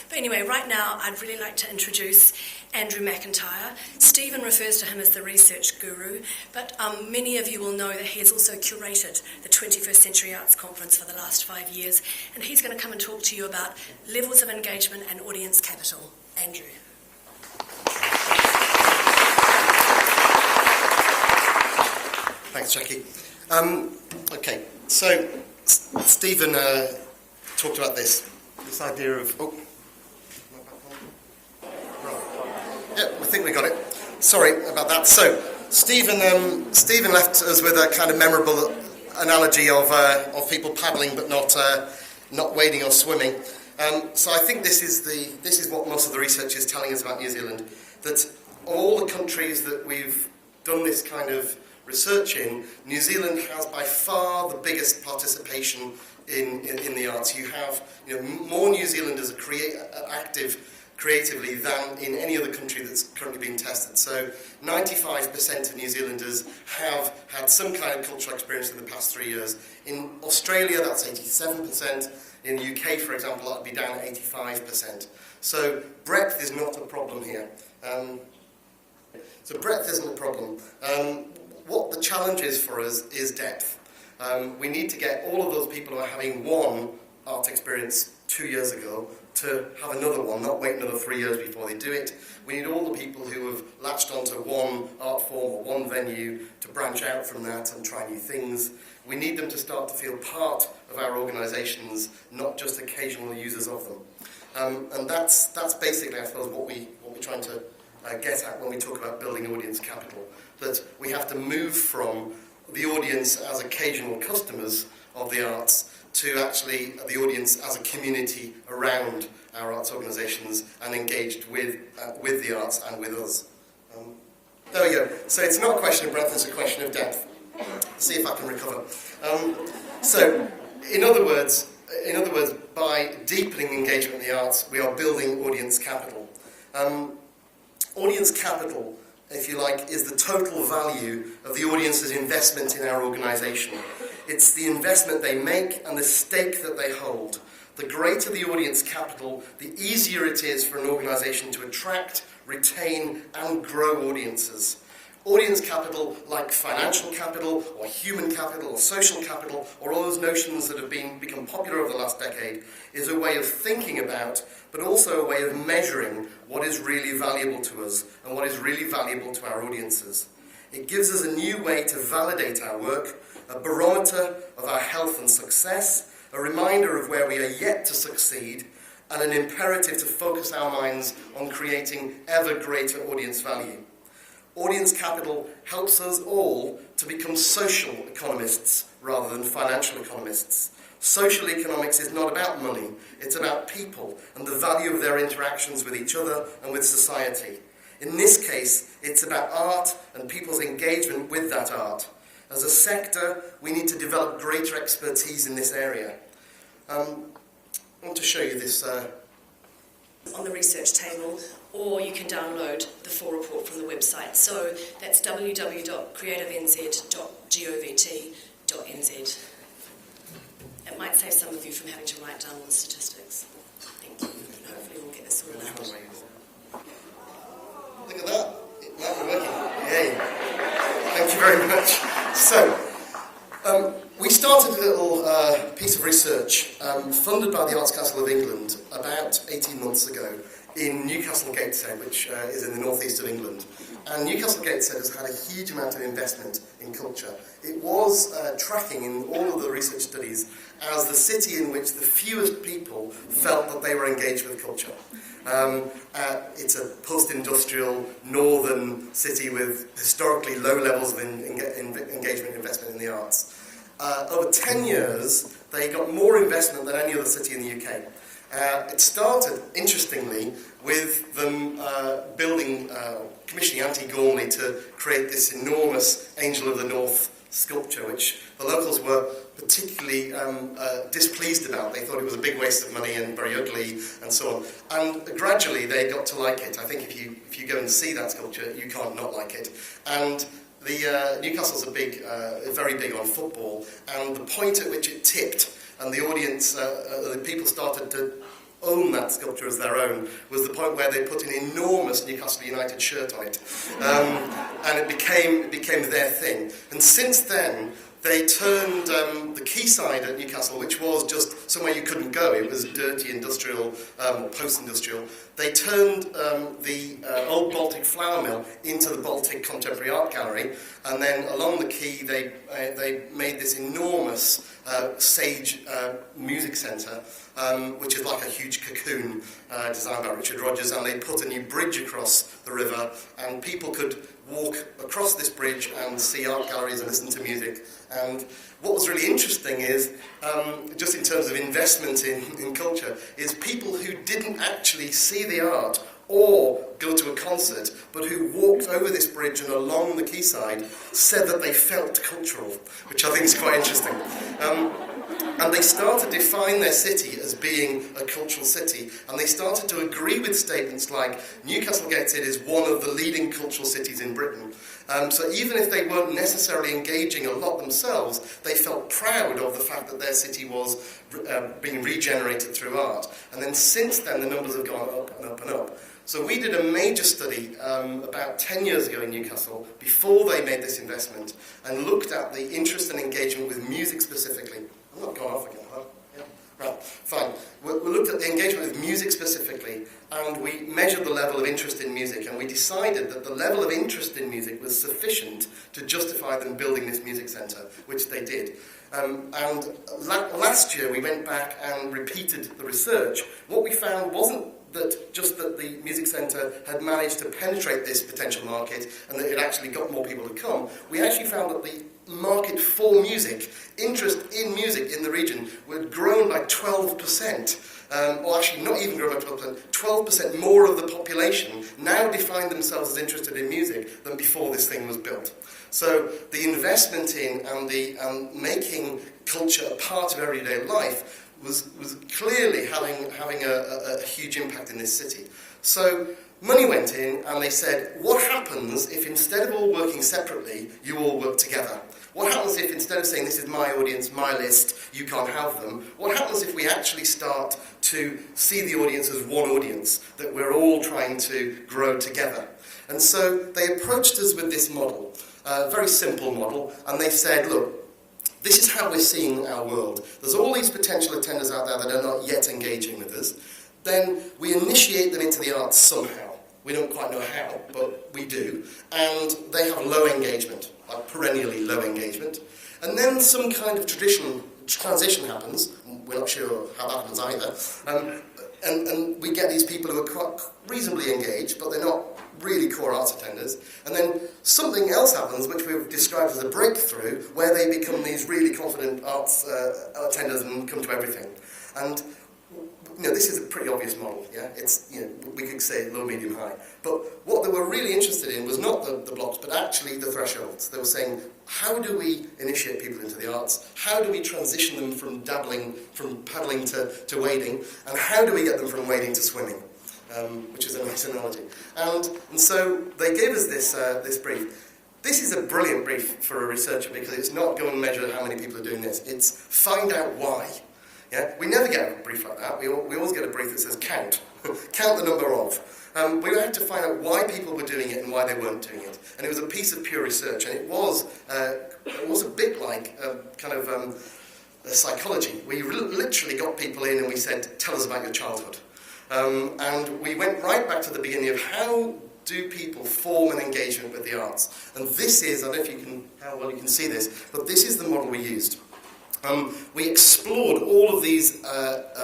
But anyway, right now I'd really like to introduce Andrew McIntyre. Stephen refers to him as the research guru, but many of you will know that he has also curated the 21st Century Arts Conference for the last 5 years, and he's going to come and talk to you about levels of engagement and audience capital. Andrew. Thanks, Jackie. Okay, so Stephen talked about this idea of... Oh, yeah, I think we got it. Sorry about that. So Stephen left us with a kind of memorable analogy of people paddling but not wading or swimming. So I think this is what most of the research is telling us about New Zealand, that all the countries that we've done this kind of research in, New Zealand has by far the biggest participation in the arts. You have more New Zealanders are active creatively than in any other country that's currently being tested. So 95% of New Zealanders have had some kind of cultural experience in the past 3 years. In Australia, that's 87%. In the UK, for example, that would be down at 85%. So breadth is not a problem here. So breadth isn't a problem. What the challenge is for us is depth. We need to get all of those people who are having one art experience 2 years ago to have another one, not wait another 3 years before they do it. We need all the people who have latched onto one art form or one venue to branch out from that and try new things. We need them to start to feel part of our organisations, not just occasional users of them. And that's basically, I suppose, what we're trying to get at when we talk about building audience capital. That we have to move from the audience as occasional customers of the arts to actually the audience as a community around our arts organisations and engaged with the arts and with us. There we go. So it's not a question of breadth, it's a question of depth. Let's see if I can recover. So, in other words, by deepening engagement in the arts, we are building audience capital. Audience capital, if you like, is the total value of the audience's investment in our organisation. It's the investment they make and the stake that they hold. The greater the audience capital, the easier it is for an organisation to attract, retain and grow audiences. Audience capital, like financial capital or human capital or social capital, or all those notions that have become popular over the last decade, is a way of thinking about, but also a way of measuring what is really valuable to us and what is really valuable to our audiences. It gives us a new way to validate our work, a barometer of our health and success, a reminder of where we are yet to succeed, and an imperative to focus our minds on creating ever greater audience value. Audience capital helps us all to become social economists rather than financial economists. Social economics is not about money, it's about people and the value of their interactions with each other and with society. In this case, it's about art and people's engagement with that art. As a sector, we need to develop greater expertise in this area. I want to show you this on the research table, or you can download the full report from the website. So that's www.creativenz.govt.nz. It might save some of you from having to write down all the statistics. Thank you, and hopefully we'll get this sorted out. Look at that, it might be working. Yay. Thank you very much. So, we started a little piece of research funded by the Arts Council of England about 18 months ago in Newcastle Gateshead, which is in the northeast of England. And Newcastle Gateshead has had a huge amount of investment in culture. It was tracking in all of the research studies as the city in which the fewest people felt that they were engaged with culture. It's a post-industrial northern city with historically low levels of engagement and investment in the arts. Over 10 years, they got more investment than any other city in the UK. It started, interestingly, with them commissioning Antti Gormley to create this enormous Angel of the North sculpture, which the locals were particularly displeased about. They thought it was a big waste of money and very ugly and so on. And gradually they got to like it. I think if you go and see that sculpture, you can't not like it. And Newcastle's very big on football, and the point at which it tipped and the audience, the people started to own that sculpture as their own was the point where they put an enormous Newcastle United shirt on it. And it became their thing. And since then, they turned the quayside at Newcastle, which was just somewhere you couldn't go. It was dirty industrial, post-industrial. They turned the old Baltic flour mill into the Baltic Contemporary Art Gallery, and then along the quay they made this enormous sage music centre, which is like a huge cocoon designed by Richard Rogers, and they put a new bridge across the river, and people could walk across this bridge and see art galleries and listen to music. And what was really interesting is, just in terms of investment in culture, is people who didn't actually see the art or go to a concert, but who walked over this bridge and along the quayside said that they felt cultural, which I think is quite interesting. And they started to define their city as being a cultural city, and they started to agree with statements like Newcastle Gateshead is one of the leading cultural cities in Britain. So even if they weren't necessarily engaging a lot themselves, they felt proud of the fact that their city was being regenerated through art. And then since then, the numbers have gone up and up and up. So we did a major study about 10 years ago in Newcastle, before they made this investment, and looked at the interest and engagement with music specifically. I'm not gone off again, huh? Yeah. Right, fine. We looked at the engagement with music specifically, and we measured the level of interest in music, and we decided that the level of interest in music was sufficient to justify them building this music centre, which they did. And last year we went back and repeated the research. What we found wasn't that the music centre had managed to penetrate this potential market and that it actually got more people to come. We actually found that the market for music, interest in music in the region, had grown by 12%. Or actually not even grown by 12%, 12% more of the population now define themselves as interested in music than before this thing was built. So the investment in and making culture a part of everyday life was clearly having a huge impact in this city. So money went in, and they said, what happens if instead of all working separately, you all work together? What happens if instead of saying, this is my audience, my list, you can't have them, what happens if we actually start to see the audience as one audience, that we're all trying to grow together? And so they approached us with this model, a very simple model, and they said, look, this is how we're seeing our world. There's all these potential attenders out there that are not yet engaging with us. Then we initiate them into the arts somehow. We don't quite know how, but we do. And they have low engagement, like perennially low engagement. And then some kind of transition happens. We're not sure how that happens either. And we get these people who are quite reasonably engaged, but they're not really core arts attenders. And then something else happens, which we've described as a breakthrough, where they become these really confident arts attenders and come to everything. And this is a pretty obvious model, yeah? It's, we could say low, medium, high. But what they were really interested in was not the blocks, but actually the thresholds. They were saying, how do we initiate people into the arts? How do we transition them from paddling to wading? And how do we get them from wading to swimming? Which is a nice analogy. And so they gave us this brief. This is a brilliant brief for a researcher, because it's not go and measure how many people are doing this. It's find out why. Yeah? We never get a brief like that. We always get a brief that says count. Count the number of. We had to find out why people were doing it and why they weren't doing it. And it was a piece of pure research, and it was a bit like psychology. We literally got people in and we said, tell us about your childhood. And we went right back to the beginning of how do people form an engagement with the arts. And this is, I don't know how well you can see this, but this is the model we used. We explored all of these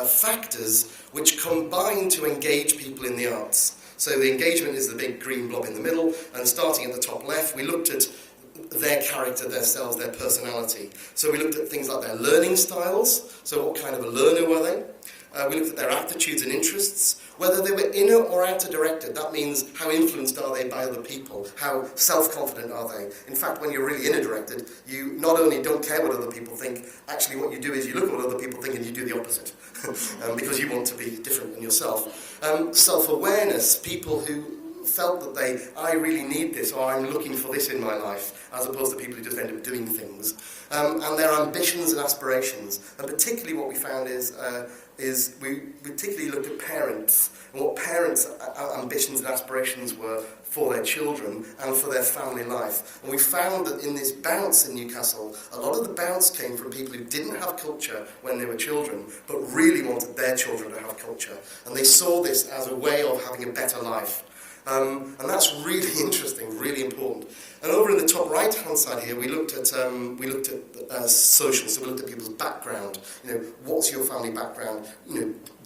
factors which combine to engage people in the arts. So the engagement is the big green blob in the middle, and starting at the top left, we looked at their character, their selves, their personality. So we looked at things like their learning styles, so what kind of a learner were they? We looked at their aptitudes and interests, whether they were inner or outer directed. That means how influenced are they by other people? How self-confident are they? In fact, when you're really inner directed, you not only don't care what other people think, actually what you do is you look at what other people think and you do the opposite, because you want to be different than yourself. Self-awareness, people who felt that I really need this, or I'm looking for this in my life, as opposed to people who just end up doing things. And their ambitions and aspirations. And particularly what we found is is we particularly looked at parents and what parents' ambitions and aspirations were for their children and for their family life. And we found that in this bounce in Newcastle, a lot of the bounce came from people who didn't have culture when they were children, but really wanted their children to have culture. And they saw this as a way of having a better life. And that's really interesting, really important. And over in the top right-hand side here, we looked at social. So we looked at people's background. What's your family background?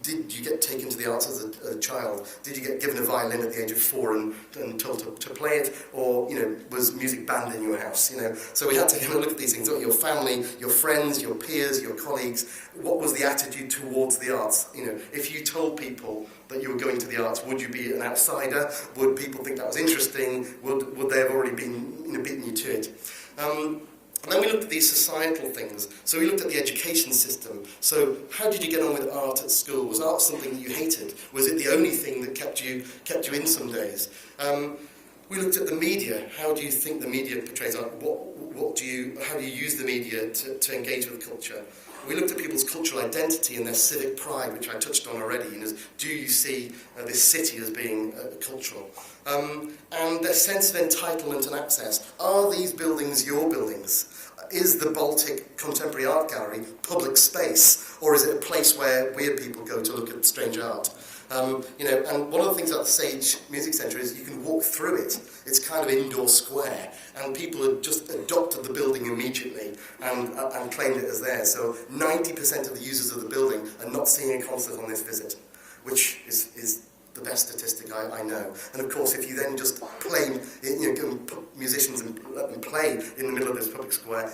Did you get taken to the arts as a child? Did you get given a violin at the age of 4 and told to play it? Or, was music banned in your house? So we had to kind of look at these things. Your family, your friends, your peers, your colleagues. What was the attitude towards the arts? If you told people that you were going to the arts, would you be an outsider? Would people think that was interesting? Would they have already been, beaten you to it? And then we looked at these societal things. So we looked at the education system. So how did you get on with art at school? Was art something that you hated? Was it the only thing that kept you in some days? We looked at the media. How do you think the media portrays art? How do you use the media to engage with culture? We looked at people's cultural identity and their civic pride, which I touched on already. Do you see this city as being cultural? And their sense of entitlement and access. Are these buildings your buildings? Is the Baltic Contemporary Art Gallery public space? Or is it a place where weird people go to look at strange art? And one of the things about the Sage Music Centre is you can walk through it. It's kind of indoor square, and people have just adopted the building immediately and claimed it as theirs. So 90% of the users of the building are not seeing a concert on this visit, which is the best statistic I know. And of course, if you then just play, go and put musicians and let them play in the middle of this public square,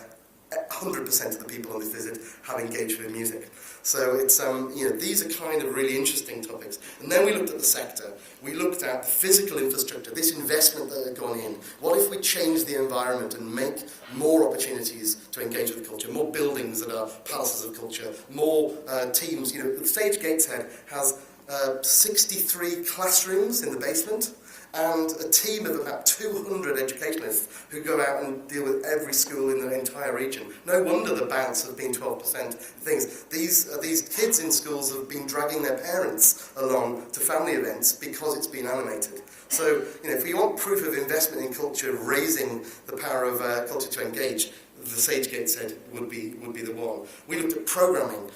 100% of the people on this visit have engaged with music. So it's these are kind of really interesting topics. And then we looked at the sector. We looked at the physical infrastructure, this investment that had gone in. What if we change the environment and make more opportunities to engage with culture, more buildings that are palaces of culture, more teams? The Stage Gateshead has 63 classrooms in the basement, and a team of about 200 educationalists who go out and deal with every school in the entire region. No wonder the bounce has been 12% things. These kids in schools have been dragging their parents along to family events because it's been animated. So, if you want proof of investment in culture, raising the power of culture to engage, the Sage Gateshead would be the one. We looked at programming.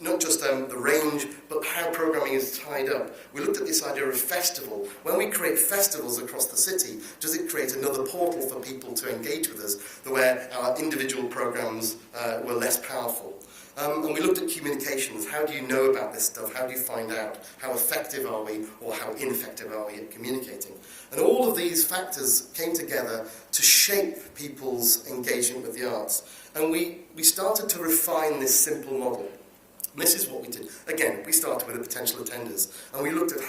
Not just the range, but how programming is tied up. We looked at this idea of festival. When we create festivals across the city, does it create another portal for people to engage with us, where our individual programs were less powerful? And we looked at communications. How do you know about this stuff? How do you find out? How effective are we, or how ineffective are we at communicating? And all of these factors came together to shape people's engagement with the arts. And we started to refine this simple model. And this is what we did. Again, we started with the potential attenders, and we looked at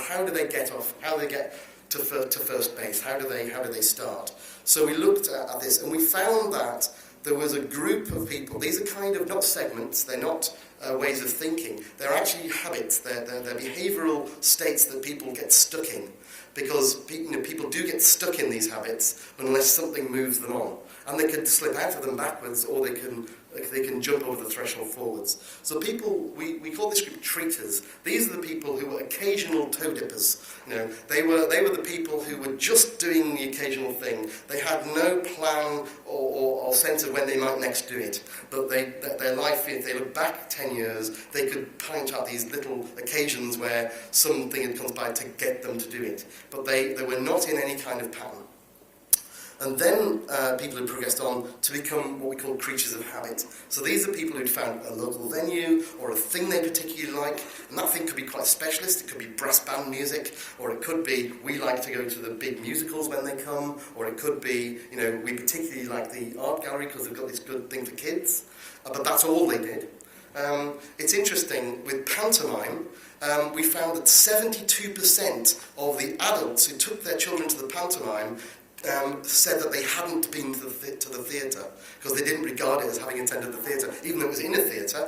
how do they get off, how do they get to first base, how do they start? So we looked at this, and we found that there was a group of people. These are kind of not segments. They're not ways of thinking. They're actually habits. They're behavioural states that people get stuck in, because people do get stuck in these habits unless something moves them on, and they can slip out of them backwards, or they can jump over the threshold forwards. So people, we call this group treaters. These are the people who were occasional toe dippers. They were the people who were just doing the occasional thing. They had no plan or sense of when they might next do it. But their life, if they look back 10 years, they could point out these little occasions where something had conspired to get them to do it. But they were not in any kind of pattern. And then people had progressed on to become what we call creatures of habit. So these are people who'd found a local venue or a thing they particularly like, and that thing could be quite specialist. It could be brass band music, or it could be we like to go to the big musicals when they come, or it could be we particularly like the art gallery because they've got this good thing for kids. But that's all they did. It's interesting with pantomime. We found that 72% of the adults who took their children to the pantomime said that they hadn't been to the theatre because they didn't regard it as having attended the theatre. Even though it was in a theatre,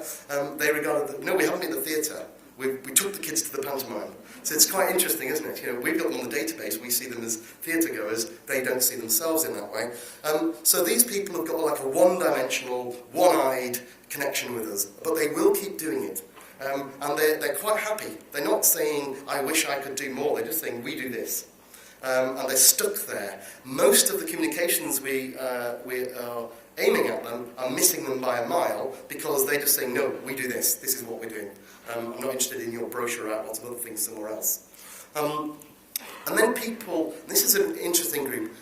they regarded that, no, we haven't been to the theatre. We took the kids to the pantomime. So it's quite interesting, isn't it? You know, we've got them on the database, we see them as theatre goers, they don't see themselves in that way. So these people have got like a one-dimensional, one-eyed connection with us, but they will keep doing it. And they're quite happy. They're not saying, I wish I could do more, they're just saying, we do this. And they're stuck there. Most of the communications we are aiming at them are missing them by a mile because they're just saying, no, we do this. This is what we're doing. I'm not interested in your brochure about lots of other things somewhere else. And then people, this is an interesting group.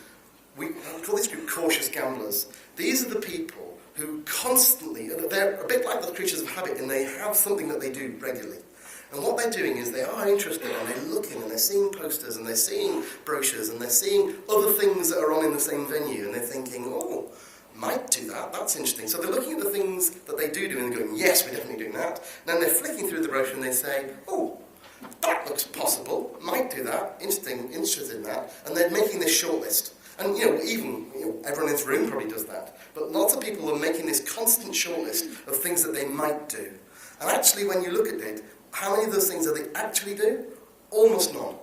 We call this group cautious gamblers. These are the people who constantly, they're a bit like the creatures of habit, and they have something that they do regularly. And what they're doing is they are interested, and they're looking, and they're seeing posters, and they're seeing brochures, and they're seeing other things that are on in the same venue, and they're thinking, oh, might do that, that's interesting. So they're looking at the things that they do, and they're going, yes, we're definitely doing that. And then they're flicking through the brochure, and they say, oh, that looks possible, might do that, interested in that, and they're making this shortlist. And, everyone in this room probably does that. But lots of people are making this constant shortlist of things that they might do. And actually, when you look at it, how many of those things do they actually do? Almost none.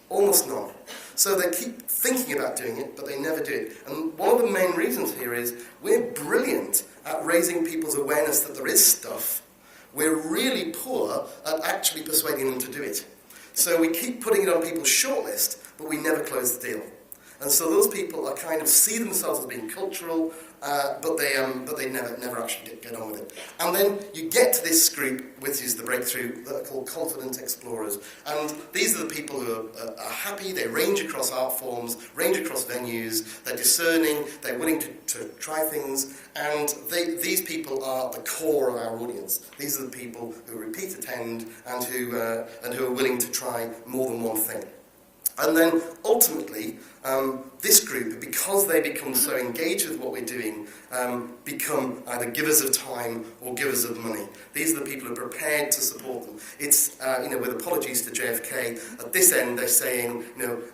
Almost none. So they keep thinking about doing it, but they never do it. And one of the main reasons here is we're brilliant at raising people's awareness that there is stuff. We're really poor at actually persuading them to do it. So we keep putting it on people's shortlist, but we never close the deal. And so those people are kind of see themselves as being cultural, but they never actually get on with it. And then you get to this group, which is the breakthrough, that are called confident explorers. And these are the people who are happy, they range across art forms, range across venues, they're discerning, they're willing to try things, and these people are the core of our audience. These are the people who repeat attend and who are willing to try more than one thing. And then, ultimately, this group, because they become so engaged with what we're doing, become either givers of time or givers of money. These are the people who are prepared to support them. It's, with apologies to JFK, at this end they're saying,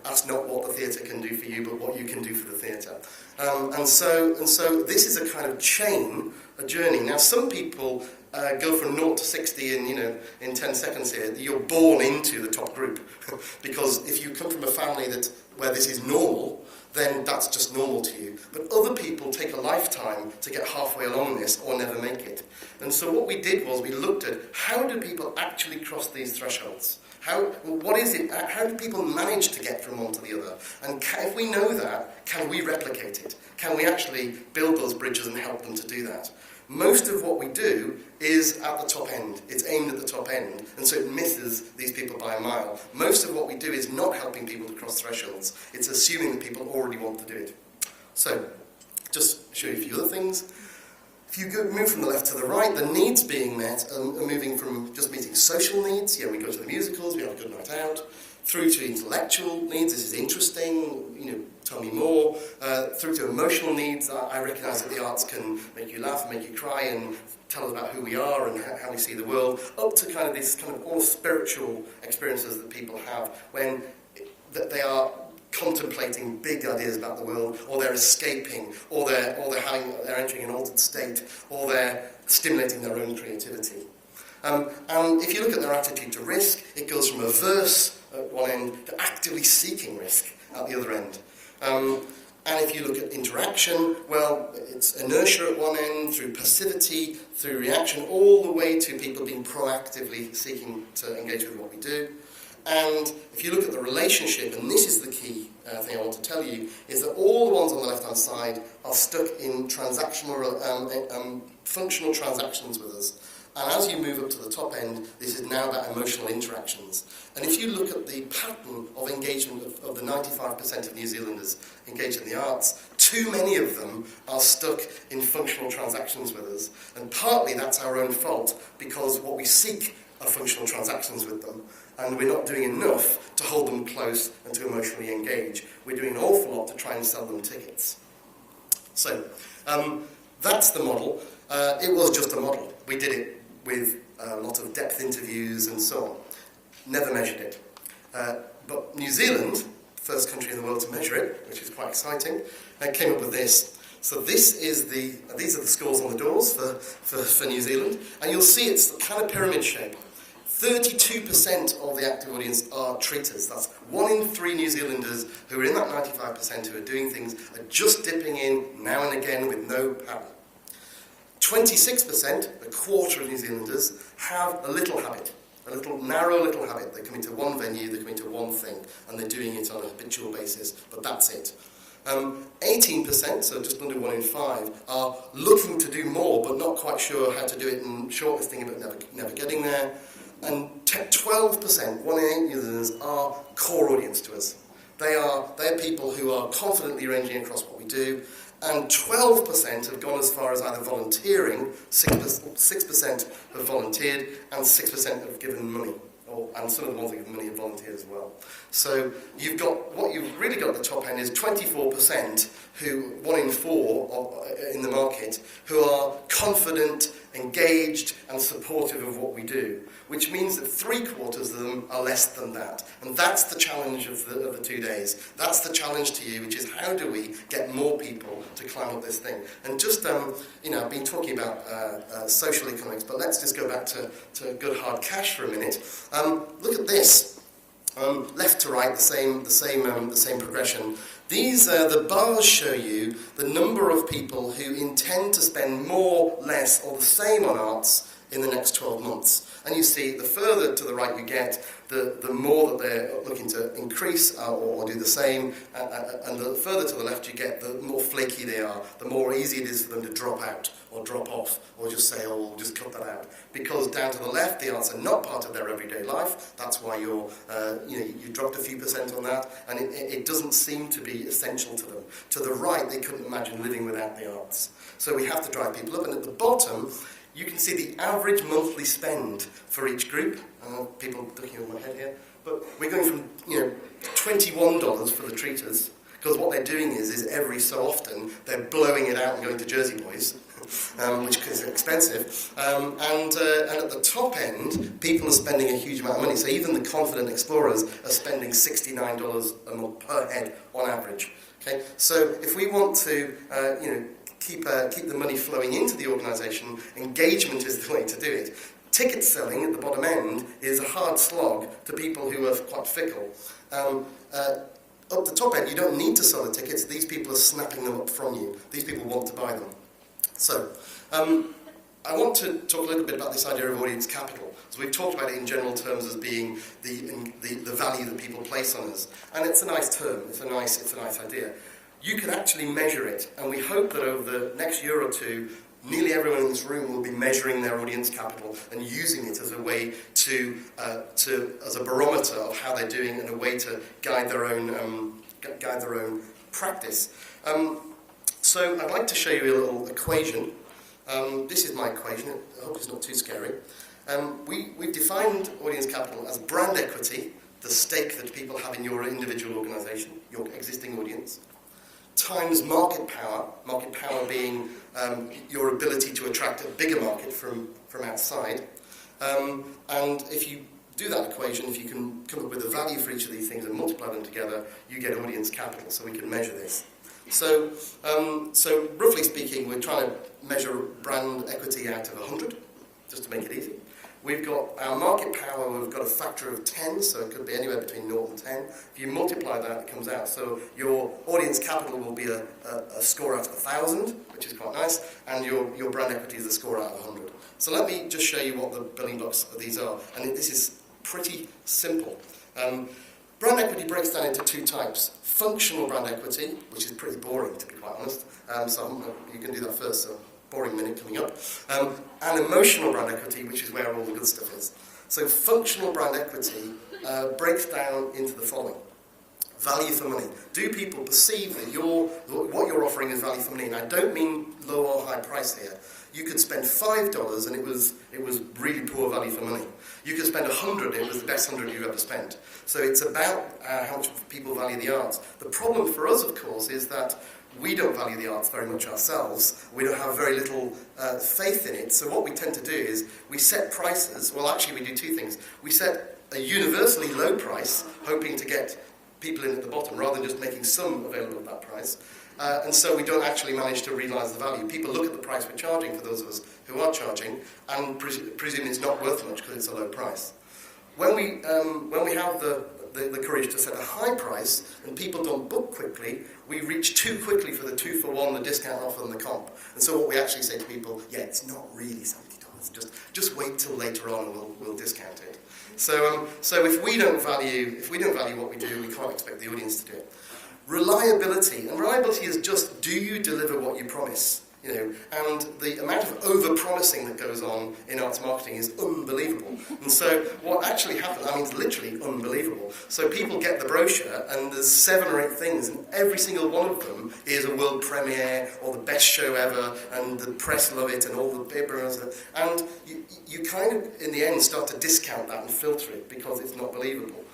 that's not what the theatre can do for you, but what you can do for the theatre. And so this is a kind of chain, a journey. Now, some people go from 0 to 60 in 10 seconds here. You're born into the top group. Because if you come from a family where this is normal, then that's just normal to you. But other people take a lifetime to get halfway along this or never make it. And so what we did was we looked at how do people actually cross these thresholds? What is it? How do people manage to get from one to the other? And if we know that, can we replicate it? Can we actually build those bridges and help them to do that? Most of what we do is at the top end. It's aimed at the top end, and so it misses these people by a mile. Most of what we do is not helping people to cross thresholds. It's assuming that people already want to do it. So, just show you a few other things. If you move from the left to the right, the needs being met are moving from just meeting social needs, we go to the musicals, we have a good night out, through to intellectual needs, this is interesting, tell me more, through to emotional needs, I recognise that the arts can make you laugh, make you cry, and tell us about who we are and how we see the world, up to kind of this kind of all spiritual experiences that people have when they are contemplating big ideas about the world, or they're escaping, or they're entering an altered state, or they're stimulating their own creativity. And if you look at their attitude to risk, it goes from averse at one end to actively seeking risk at the other end. And if you look at interaction, well, it's inertia at one end, through passivity, through reaction, all the way to people being proactively seeking to engage with what we do. And if you look at the relationship, and this is the key thing I want to tell you, is that all the ones on the left-hand side are stuck in transactional, functional transactions with us. And as you move up to the top end, this is now about emotional interactions. And if you look at the pattern of engagement of the 95% of New Zealanders engaged in the arts, too many of them are stuck in functional transactions with us. And partly that's our own fault, because what we seek are functional transactions with them. And we're not doing enough to hold them close and to emotionally engage. We're doing an awful lot to try and sell them tickets. So, that's the model. It was just a model. We did it with a lot of depth interviews and so on. Never measured it. But New Zealand, first country in the world to measure it, which is quite exciting, came up with this. So these are the scores on the doors for New Zealand. And you'll see it's the kind of pyramid shape. 32% of the active audience are treaters. That's 1 in 3 New Zealanders who are in that 95% who are doing things, are just dipping in now and again with no paddle. 26%, a quarter of New Zealanders, have a little habit, a narrow little habit. They come into one venue, they come into one thing, and they're doing it on a habitual basis, but that's it. 18%, so just under 1 in 5, are looking to do more, but not quite sure how to do it, and shortlisting it, but never getting there. And 12%, 1 in 8 New Zealanders, are core audience to us. They're people who are confidently ranging across what we do, and 12% have gone as far as either volunteering, 6% have volunteered, and 6% have given money. And some of the ones that give money have volunteered as well. So what you've really got at the top end is 24% who, 1 in 4 in the market, who are confident, engaged and supportive of what we do, which means that 3/4 of them are less than that. And that's the challenge of the 2 days. That's the challenge to you, which is how do we get more people to climb up this thing? And just, I've been talking about social economics, but let's just go back to good hard cash for a minute. Look at this. Left to right, the same progression. These the bars show you the number of people who intend to spend more, less, or the same on arts in the next 12 months. And you see, the further to the right you get, the more that they're looking to increase or do the same, and the further to the left you get, the more flaky they are, the more easy it is for them to drop out or drop off, or just say, oh, we'll just cut that out. Because down to the left, the arts are not part of their everyday life. That's why you dropped a few percent on that, and it doesn't seem to be essential to them. To the right, they couldn't imagine living without the arts. So we have to drive people up, and at the bottom, you can see the average monthly spend for each group. People looking over my head here, but we're going from $21 for the treaters, because what they're doing is every so often they're blowing it out and going to Jersey Boys, which is expensive. And at the top end, people are spending a huge amount of money. So even the confident explorers are spending $69 a month per head on average. Okay, so if we want to, keep the money flowing into the organisation, engagement is the way to do it. Ticket selling at the bottom end is a hard slog to people who are quite fickle. Up the top end, you don't need to sell the tickets. These people are snapping them up from you. These people want to buy them. So, I want to talk a little bit about this idea of audience capital. So we've talked about it in general terms as being the value that people place on us. And it's a nice term. It's a nice idea. You can actually measure it, and we hope that over the next year or two, nearly everyone in this room will be measuring their audience capital and using it as a way as a barometer of how they're doing and a way to guide their own practice. So I'd like to show you a little equation. This is my equation. I hope it's not too scary. We've defined audience capital as brand equity, the stake that people have in your individual organisation, your existing audience, times market power being your ability to attract a bigger market from outside. And if you do that equation, if you can come up with a value for each of these things and multiply them together, you get audience capital, so we can measure this. So roughly speaking, we're trying to measure brand equity out of 100, just to make it easy. We've got our market power, we've got a factor of 10, so it could be anywhere between 0 and 10. If you multiply that, it comes out. So your audience capital will be a score out of 1,000, which is quite nice, and your brand equity is a score out of 100. So let me just show you what the building blocks of these are. And this is pretty simple. Brand equity breaks down into 2 types. Functional brand equity, which is pretty boring, to be quite honest. So you can do that first. So boring minute coming up, and emotional brand equity, which is where all the good stuff is. So functional brand equity breaks down into the following. Value for money. Do people perceive that what you're offering is value for money? And I don't mean low or high price here. You could spend $5 and it was really poor value for money. You could spend 100, it was the best 100 you've ever spent. So it's about how much people value the arts. The problem for us, of course, is that we don't value the arts very much ourselves. We don't have very little faith in it. So what we tend to do is we set prices. Well, actually, we do 2 things. We set a universally low price, hoping to get people in at the bottom, rather than just making some available at that price. And so we don't actually manage to realise the value. People look at the price we're charging, for those of us who are charging, and presume it's not worth much because it's a low price. when we have the courage to set a high price and people don't book quickly, we reach too quickly for the 2-for-1, the discount offer and the comp. And so what we actually say to people, yeah, it's not really $70. Just wait till later on and we'll discount it. So if we don't value what we do, we can't expect the audience to do it. Reliability is just, do you deliver what you promise? And the amount of over-promising that goes on in arts marketing is unbelievable. And so what actually happens, it's literally unbelievable. So people get the brochure and there's 7 or 8 things, and every single one of them is a world premiere or the best show ever, and the press love it and all the papers. And you kind of, in the end, start to discount that and filter it because it's not believable.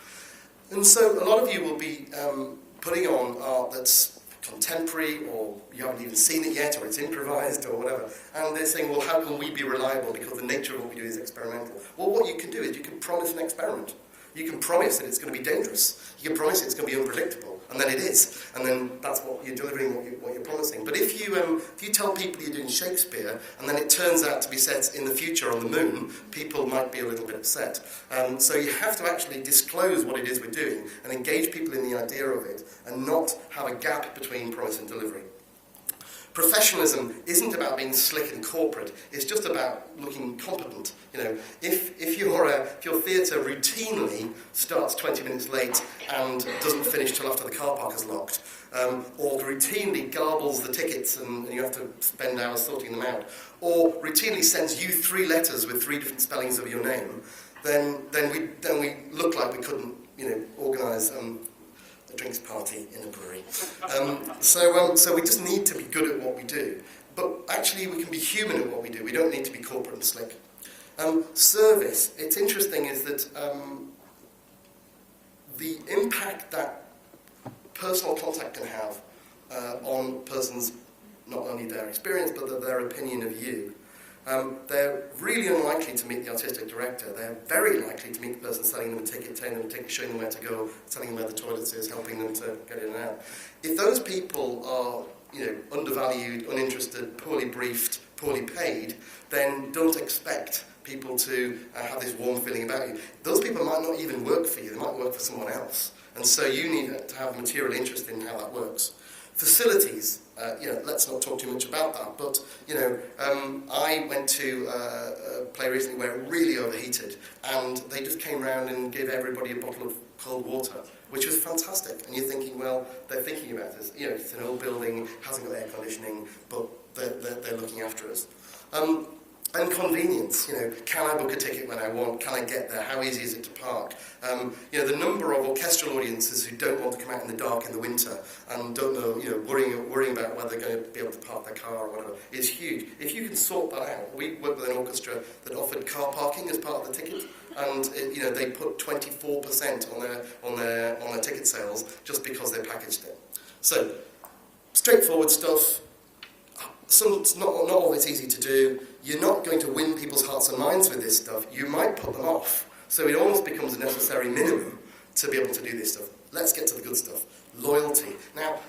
And so a lot of you will be putting on art that's contemporary, or you haven't even seen it yet, or it's improvised, or whatever. And they're saying, well, how can we be reliable because the nature of what we do is experimental? Well, what you can do is you can promise an experiment. You can promise that it's going to be dangerous. You can promise it's going to be unpredictable, and then it is. And then that's what you're delivering, what you're promising. But if you tell people you're doing Shakespeare, and then it turns out to be set in the future on the moon, people might be a little bit upset. So you have to actually disclose what it is we're doing, and engage people in the idea of it, and not have a gap between promise and delivery. Professionalism isn't about being slick and corporate. It's just about looking competent. If your theatre routinely starts 20 minutes late and doesn't finish till after the car park is locked, or routinely garbles the tickets and you have to spend hours sorting them out, or routinely sends you 3 letters with 3 different spellings of your name, then we look like we couldn't organise a drinks party in a brewery. So we just need to be good at what we do. But actually we can be human at what we do. We don't need to be corporate and slick. Service. It's interesting is that the impact that personal contact can have on persons, not only their experience, but their opinion of you. They're really unlikely to meet the artistic director. They're very likely to meet the person selling them a ticket, telling them a ticket, showing them where to go, telling them where the toilet is, helping them to get in and out. If those people are, undervalued, uninterested, poorly briefed, poorly paid, then don't expect people to have this warm feeling about you. Those people might not even work for you. They might work for someone else. And so you need to have material interest in how that works. Facilities. Let's not talk too much about that, but, I went to a play recently where it really overheated, and they just came round and gave everybody a bottle of cold water, which was fantastic. And you're thinking, well, they're thinking about this. It's an old building, hasn't got air conditioning, but they're looking after us. And convenience, can I book a ticket when I want? Can I get there? How easy is it to park? The number of orchestral audiences who don't want to come out in the dark in the winter and don't know, worrying about whether they're going to be able to park their car or whatever is huge. If you can sort that out, we worked with an orchestra that offered car parking as part of the ticket, and they put 24% on their ticket sales just because they packaged it. So straightforward stuff. Not all it's easy to do. You're not going to win people's hearts and minds with this stuff. You might put them off. So it almost becomes a necessary minimum to be able to do this stuff. Let's get to the good stuff. Loyalty. Now,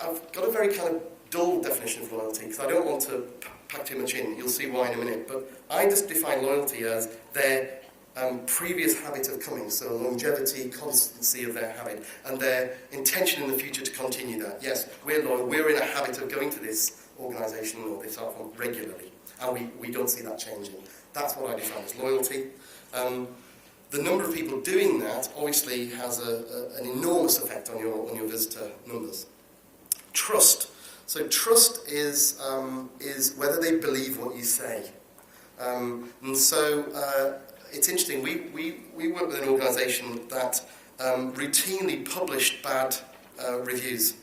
I've got a very kind of dull definition of loyalty because I don't want to pack too much in. You'll see why in a minute. But I just define loyalty as their previous habit of coming, so longevity, constancy of their habit, and their intention in the future to continue that. Yes, we're loyal. We're in a habit of going to this organisation or this art form regularly, and we don't see that changing. That's what I define as loyalty. The number of people doing that obviously has an enormous effect on your visitor numbers. Trust. So trust is whether they believe what you say. It's interesting. We work with an organisation that routinely published bad reviews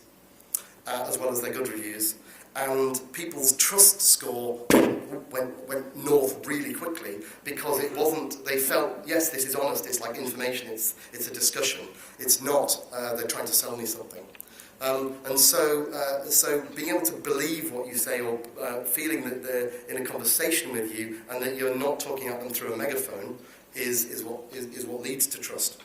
as well as their good reviews. And people's trust score went north really quickly because it wasn't. They felt, yes, this is honest. It's like information. It's a discussion. It's not. They're trying to sell me something. So being able to believe what you say, or feeling that they're in a conversation with you and that you're not talking at them through a megaphone, is what leads to trust.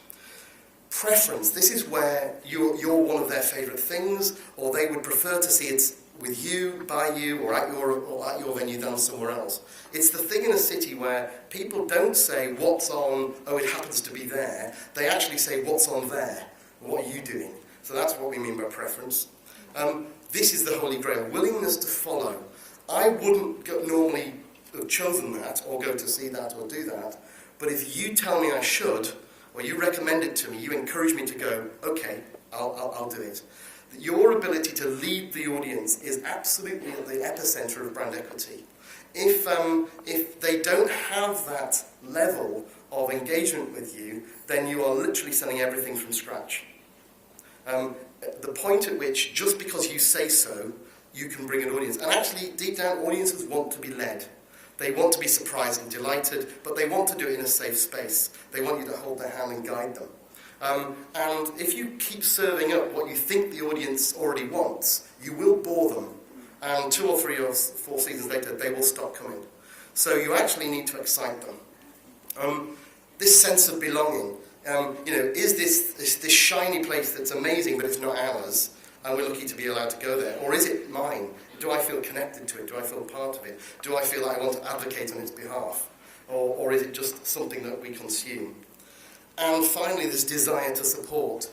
Preference. This is where you're one of their favourite things, or they would prefer to see it with you, by you, or at your venue than somewhere else. It's the thing in a city where people don't say what's on, oh, it happens to be there. They actually say what's on there. What are you doing? So that's what we mean by preference. This is the Holy Grail, willingness to follow. I wouldn't normally have chosen that, or go to see that, or do that. But if you tell me I should, or you recommend it to me, you encourage me to go, okay, I'll do it. Your ability to lead the audience is absolutely at the epicenter of brand equity. If they don't have that level of engagement with you, then you are literally selling everything from scratch. The point at which, just because you say so, you can bring an audience. And actually, deep down, audiences want to be led. They want to be surprised and delighted, but they want to do it in a safe space. They want you to hold their hand and guide them. And if you keep serving up what you think the audience already wants, you will bore them. And 2 or 3 or 4 seasons later, they will stop coming. So you actually need to excite them. This sense of belonging, is this shiny place that's amazing, but it's not ours, and we're lucky to be allowed to go there? Or is it mine? Do I feel connected to it? Do I feel part of it? Do I feel like I want to advocate on its behalf? Or is it just something that we consume? And finally, this desire to support.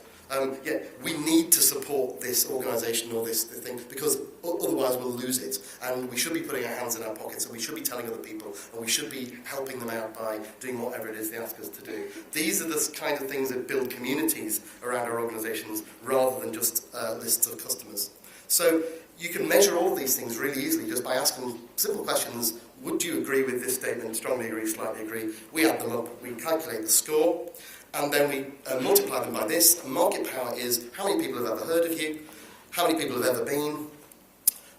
We need to support this organisation or this thing, because otherwise we'll lose it. And we should be putting our hands in our pockets, and we should be telling other people, and we should be helping them out by doing whatever it is they ask us to do. These are the kind of things that build communities around our organisations, rather than just lists of customers. So you can measure all of these things really easily just by asking simple questions. Would you agree with this statement? Strongly agree, slightly agree. We add them up, we calculate the score, and then we multiply them by this. Market power is how many people have ever heard of you, how many people have ever been,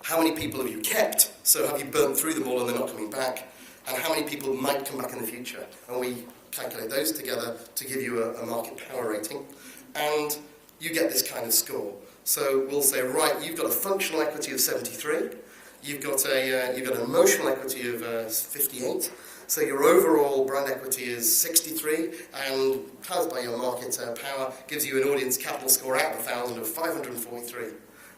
how many people have you kept, so have you burnt through them all and they're not coming back, and how many people might come back in the future. And we calculate those together to give you a market power rating, and you get this kind of score. So we'll say, right, you've got a functional equity of 73, you've got an emotional equity of 58, so your overall brand equity is 63, and powered by your market power gives you an audience capital score out of 1,000 of 543.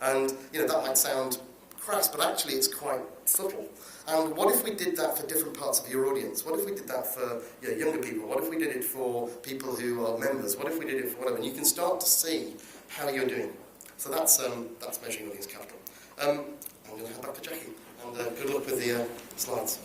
And that might sound crass, but actually it's quite subtle. And what if we did that for different parts of your audience? What if we did that for younger people? What if we did it for people who are members? What if we did it for whatever? And you can start to see how you're doing. So that's measuring audience capital. I'm going to hand back to Jackie, and good luck with the slides.